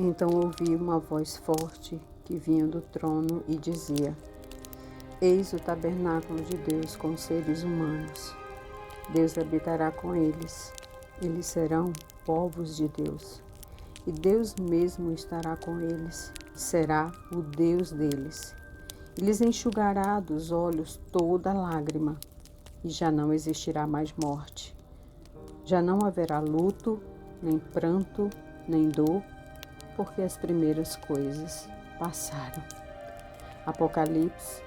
Então ouvi uma voz forte que vinha do trono e dizia: Eis o tabernáculo de Deus com os seres humanos. Deus habitará com eles. Eles serão povos de Deus. E Deus mesmo estará com eles. Será o Deus deles. E lhes enxugará dos olhos toda lágrima. E já não existirá mais morte. Já não haverá luto, nem pranto, nem dor, porque as primeiras coisas passaram. Apocalipse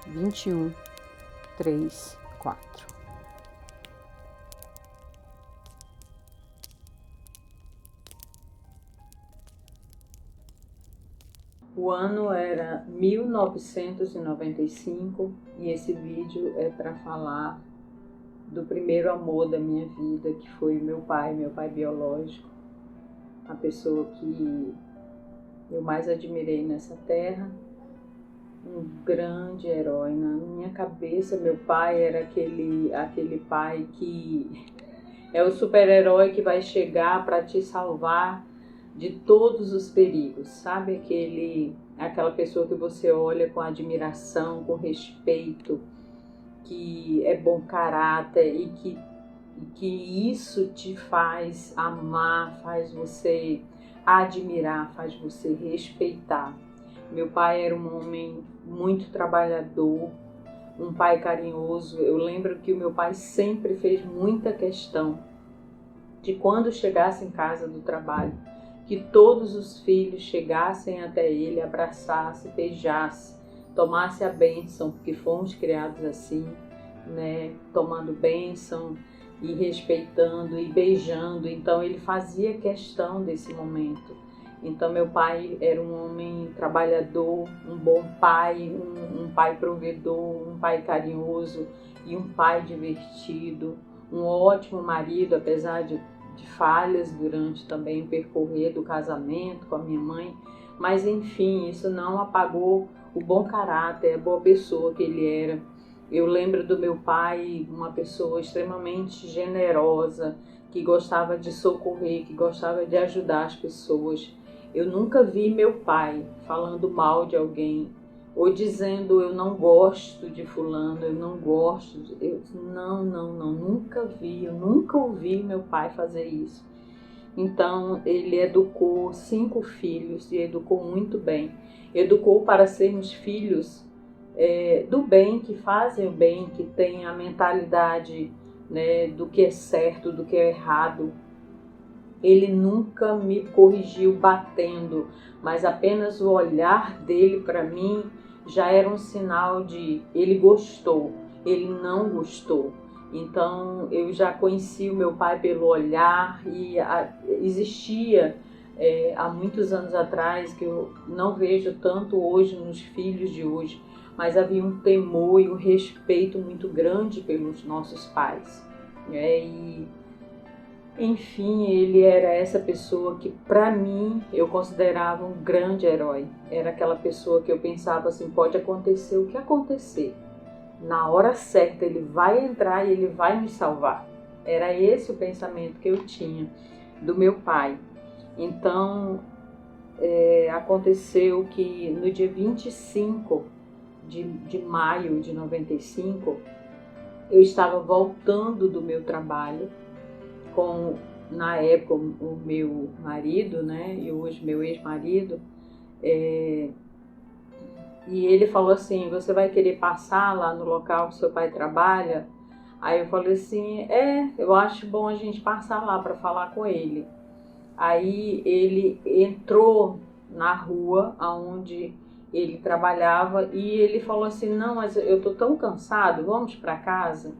21, 3, 4. O ano era 1995 e esse vídeo é para falar do primeiro amor da minha vida, que foi meu pai biológico, a pessoa que eu mais admirei nessa terra, um grande herói. Na minha cabeça, meu pai era aquele pai que é o super-herói que vai chegar para te salvar de todos os perigos, sabe? Aquela pessoa que você olha com admiração, com respeito, que é bom caráter e que isso te faz amar, faz você admirar, faz você respeitar. Meu pai era um homem muito trabalhador, um pai carinhoso. Eu lembro que o meu pai sempre fez muita questão de quando chegasse em casa do trabalho, que todos os filhos chegassem até ele, abraçassem, beijassem, tomassem a bênção, porque fomos criados assim, né? Tomando bênção e respeitando e beijando. Então ele fazia questão desse momento. Então meu pai era um homem trabalhador, um bom pai, um pai provedor, um pai carinhoso e um pai divertido, um ótimo marido, apesar de falhas durante também o percorrer do casamento com a minha mãe, mas enfim, isso não apagou o bom caráter, a boa pessoa que ele era. Eu lembro do meu pai, uma pessoa extremamente generosa, que gostava de socorrer, que gostava de ajudar as pessoas. Eu nunca vi meu pai falando mal de alguém, ou dizendo eu não gosto de fulano, eu não gosto de... Não, nunca vi, eu nunca ouvi meu pai fazer isso. Então ele educou 5 filhos e educou muito bem. Educou para sermos filhos do bem, que fazem o bem, que têm a mentalidade, né, do que é certo, do que é errado. Ele nunca me corrigiu batendo, mas apenas o olhar dele para mim já era um sinal de ele gostou, ele não gostou. Então eu já conheci o meu pai pelo olhar e existia há muitos anos atrás, que eu não vejo tanto hoje nos filhos de hoje, mas havia um temor e um respeito muito grande pelos nossos pais. Enfim, ele era essa pessoa que, para mim, eu considerava um grande herói. Era aquela pessoa que eu pensava assim, pode acontecer o que acontecer. Na hora certa, ele vai entrar e ele vai me salvar. Era esse o pensamento que eu tinha do meu pai. Então, aconteceu que no dia 25 de maio de 95, eu estava voltando do meu trabalho com, na época, o meu marido, né, e hoje meu ex-marido, e ele falou assim, você vai querer passar lá no local que seu pai trabalha? Aí eu falei assim, eu acho bom a gente passar lá para falar com ele. Aí ele entrou na rua onde ele trabalhava e ele falou assim, não, mas eu tô tão cansado, vamos para casa?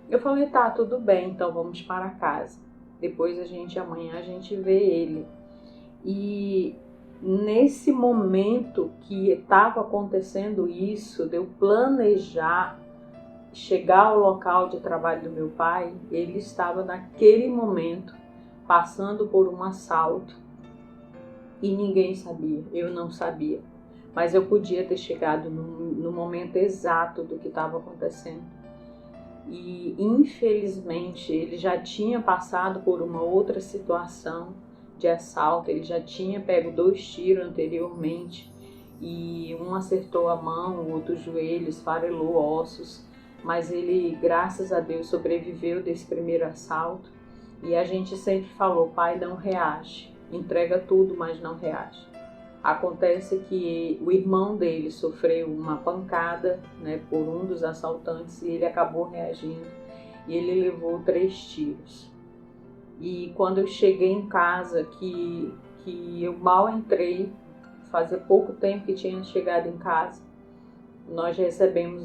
Eu falei, tá, tudo bem, então vamos para casa. Depois amanhã a gente vê ele. E nesse momento que estava acontecendo isso, de eu planejar chegar ao local de trabalho do meu pai, ele estava naquele momento passando por um assalto e ninguém sabia, eu não sabia. Mas eu podia ter chegado no momento exato do que estava acontecendo. E infelizmente ele já tinha passado por uma outra situação de assalto. Ele já tinha pego 2 tiros anteriormente, e um acertou a mão, o outro o joelho, esfarelou ossos, mas ele, graças a Deus, sobreviveu desse primeiro assalto. E a gente sempre falou: pai, não reage, entrega tudo, mas não reage. Acontece que o irmão dele sofreu uma pancada, né, por um dos assaltantes, e ele acabou reagindo, e ele levou 3 tiros. E quando eu cheguei em casa, que eu mal entrei, fazia pouco tempo que tinha chegado em casa,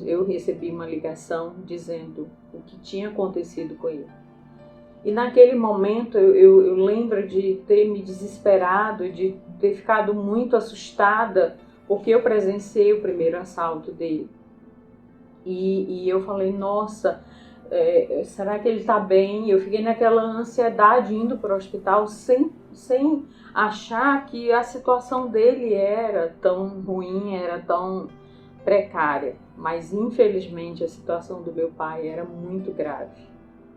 eu recebi uma ligação dizendo o que tinha acontecido com ele. E naquele momento eu lembro de ter me desesperado, de ter ficado muito assustada, porque eu presenciei o primeiro assalto dele. E eu falei: nossa, será que ele está bem? Eu fiquei naquela ansiedade indo para o hospital sem achar que a situação dele era tão ruim, era tão precária. Mas infelizmente a situação do meu pai era muito grave.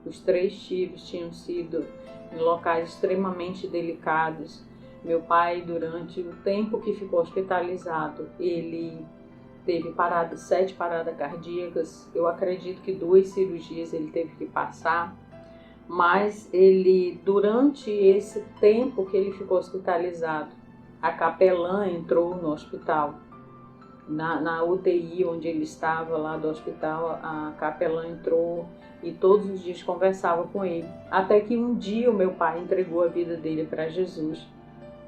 Os 3 tiros tinham sido em locais extremamente delicados. Meu pai, durante o tempo que ficou hospitalizado, ele teve 7 paradas cardíacas. Eu acredito que 2 cirurgias ele teve que passar. Mas ele, durante esse tempo que ele ficou hospitalizado, a capelã entrou no hospital. Na UTI onde ele estava lá do hospital, a capelã entrou e todos os dias conversava com ele. Até que um dia o meu pai entregou a vida dele para Jesus,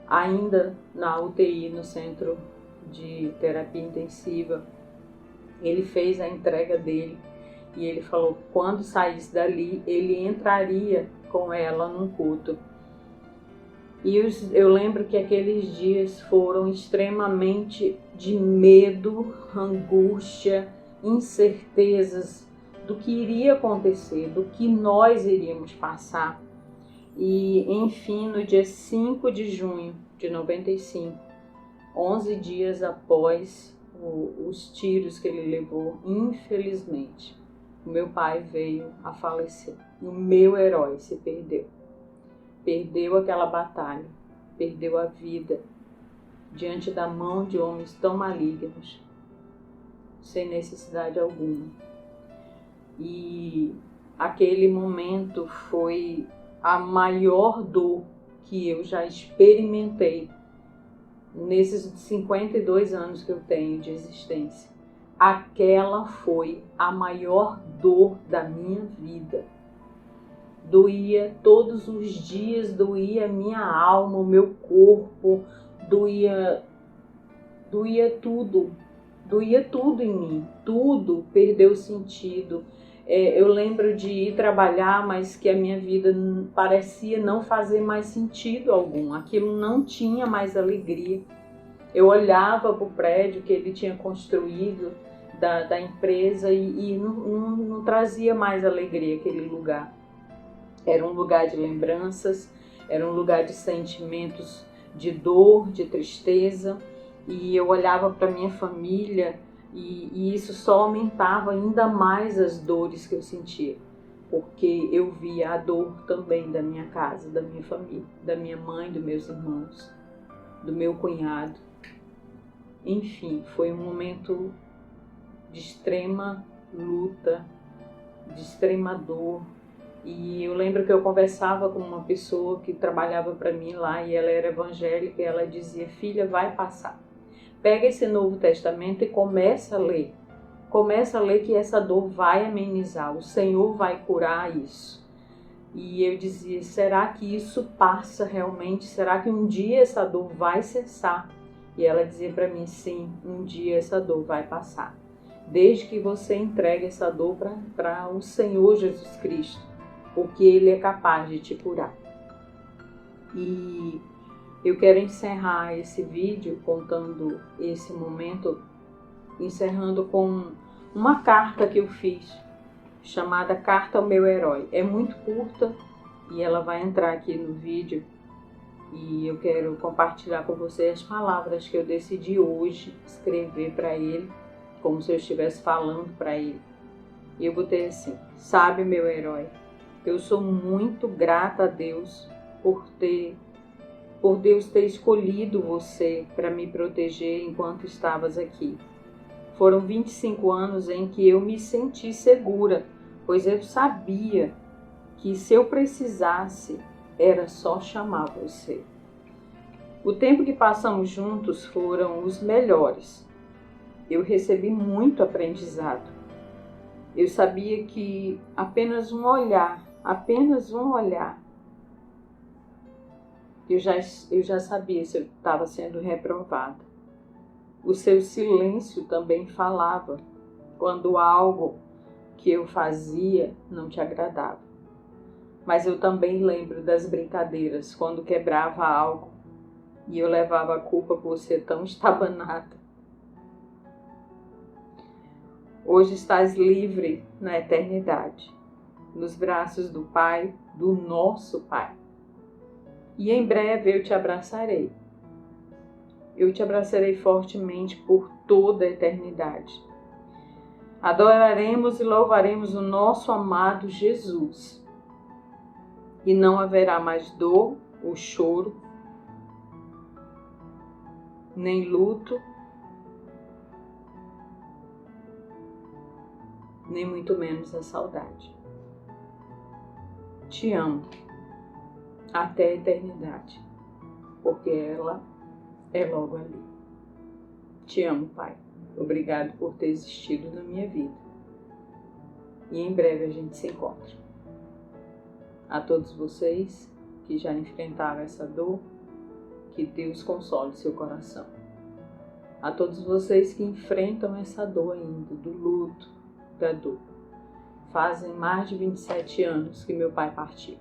ainda na UTI, no centro de terapia intensiva. Ele fez a entrega dele e ele falou que quando saísse dali, ele entraria com ela num culto. E eu lembro que aqueles dias foram extremamente de medo, angústia, incertezas do que iria acontecer, do que nós iríamos passar. E, enfim, no dia 5 de junho de 95, 11 dias após os tiros que ele levou, infelizmente, o meu pai veio a falecer. O meu herói se perdeu. Perdeu aquela batalha, perdeu a vida diante da mão de homens tão malignos, sem necessidade alguma. E aquele momento foi a maior dor que eu já experimentei nesses 52 anos que eu tenho de existência. Aquela foi a maior dor da minha vida. Doía todos os dias, doía a minha alma, o meu corpo, doía tudo em mim, tudo perdeu sentido. Eu lembro de ir trabalhar, mas que a minha vida parecia não fazer mais sentido algum, aquilo não tinha mais alegria. Eu olhava para o prédio que ele tinha construído da empresa e não trazia mais alegria aquele lugar. Era um lugar de lembranças, era um lugar de sentimentos de dor, de tristeza, e eu olhava para minha família e isso só aumentava ainda mais as dores que eu sentia, porque eu via a dor também da minha casa, da minha família, da minha mãe, dos meus irmãos, do meu cunhado. Enfim, foi um momento de extrema luta, de extrema dor. E eu lembro que eu conversava com uma pessoa que trabalhava para mim lá, e ela era evangélica, e ela dizia: filha, vai passar. Pega esse Novo Testamento e começa a ler. Começa a ler que essa dor vai amenizar, o Senhor vai curar isso. E eu dizia: será que isso passa realmente? Será que um dia essa dor vai cessar? E ela dizia para mim: sim, um dia essa dor vai passar. Desde que você entregue essa dor para o Senhor Jesus Cristo, porque Ele é capaz de te curar. E eu quero encerrar esse vídeo contando esse momento, encerrando com uma carta que eu fiz, chamada Carta ao Meu Herói. É muito curta e ela vai entrar aqui no vídeo, e eu quero compartilhar com você as palavras que eu decidi hoje escrever para ele, como se eu estivesse falando para ele. E eu botei assim: sabe, meu herói, eu sou muito grata a Deus por ter por Deus ter escolhido você para me proteger enquanto estavas aqui. Foram 25 anos em que eu me senti segura, pois eu sabia que se eu precisasse, era só chamar você. O tempo que passamos juntos foram os melhores. Eu recebi muito aprendizado. Eu sabia que apenas um olhar, eu já sabia se eu estava sendo reprovada. O seu silêncio também falava quando algo que eu fazia não te agradava. Mas eu também lembro das brincadeiras, quando quebrava algo e eu levava a culpa por ser tão estabanada. Hoje estás livre na eternidade, nos braços do Pai, do nosso Pai. E em breve eu te abraçarei. Eu te abraçarei fortemente por toda a eternidade. Adoraremos e louvaremos o nosso amado Jesus. E não haverá mais dor ou choro, nem luto, nem muito menos a saudade. Te amo até a eternidade, porque ela é logo ali. Te amo, Pai. Obrigado por ter existido na minha vida. E em breve a gente se encontra. A todos vocês que já enfrentaram essa dor, que Deus console seu coração. A todos vocês que enfrentam essa dor ainda, do luto, da dor. Fazem mais de 27 anos que meu pai partiu.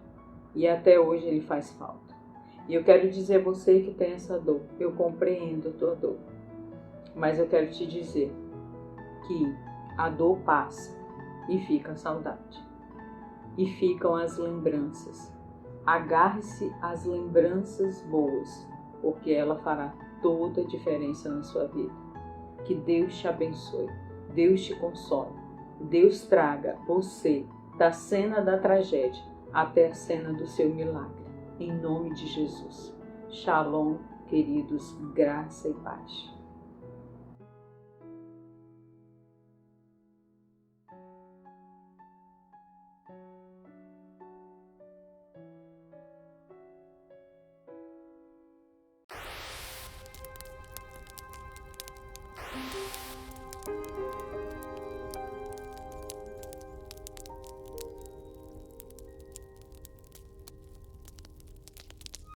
E até hoje ele faz falta. E eu quero dizer a você que tem essa dor, eu compreendo a tua dor. Mas eu quero te dizer que a dor passa e fica a saudade. E ficam as lembranças. Agarre-se às lembranças boas, porque ela fará toda a diferença na sua vida. Que Deus te abençoe, Deus te console, Deus traga você da cena da tragédia até a cena do seu milagre. Em nome de Jesus. Shalom, queridos, graça e paz.